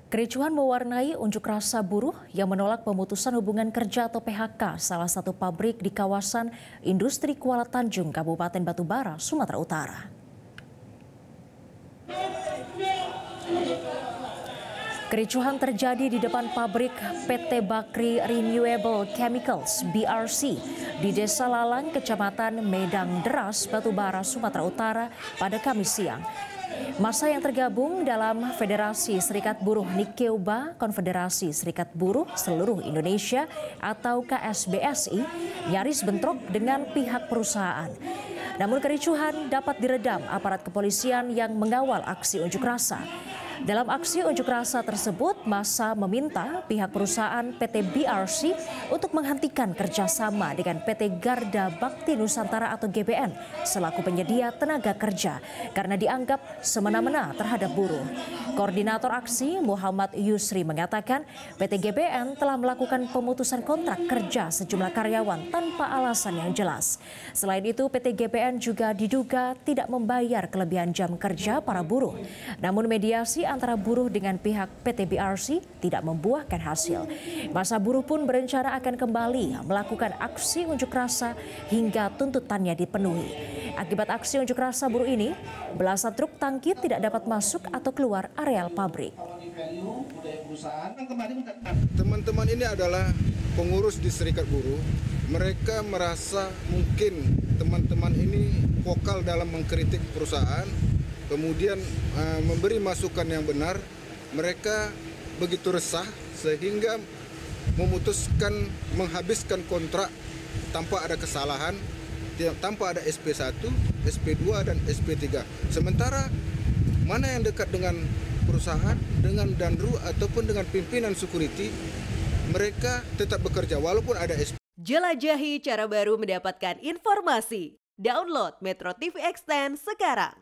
Kericuhan mewarnai unjuk rasa buruh yang menolak pemutusan hubungan kerja atau PHK salah satu pabrik di kawasan industri Kuala Tanjung, Kabupaten Batubara, Sumatera Utara. Kericuhan terjadi di depan pabrik PT Bakri Renewable Chemicals (BRC) di Desa Lalang, Kecamatan Medang Deras, Batubara, Sumatera Utara pada Kamis siang. Massa yang tergabung dalam Federasi Serikat Buruh Nikeuba Konfederasi Serikat Buruh Seluruh Indonesia atau KSBSI nyaris bentrok dengan pihak perusahaan. Namun kericuhan dapat diredam aparat kepolisian yang mengawal aksi unjuk rasa. Dalam aksi unjuk rasa tersebut, massa meminta pihak perusahaan PT BRC untuk menghentikan kerjasama dengan PT Garda Bakti Nusantara atau GBN selaku penyedia tenaga kerja karena dianggap semena-mena terhadap buruh. Koordinator aksi Muhammad Yusri mengatakan PT GBN telah melakukan pemutusan kontrak kerja sejumlah karyawan tanpa alasan yang jelas. Selain itu, PT GBN juga diduga tidak membayar kelebihan jam kerja para buruh. Namun mediasi antara buruh dengan pihak PT BRC tidak membuahkan hasil. Massa buruh pun berencana akan kembali melakukan aksi unjuk rasa hingga tuntutannya dipenuhi. Akibat aksi unjuk rasa buruh ini, belasan truk tangki tidak dapat masuk atau keluar areal pabrik. Teman-teman ini adalah pengurus di Serikat Buruh. Mereka merasa mungkin teman-teman ini vokal dalam mengkritik perusahaan, kemudian memberi masukan yang benar. Mereka begitu resah sehingga memutuskan menghabiskan kontrak tanpa ada kesalahan, tanpa ada SP1, SP2 dan SP3. Sementara mana yang dekat dengan perusahaan, dengan Danru ataupun dengan pimpinan security, mereka tetap bekerja walaupun ada SP. Jelajahi cara baru mendapatkan informasi. Download Metro TV Extend sekarang.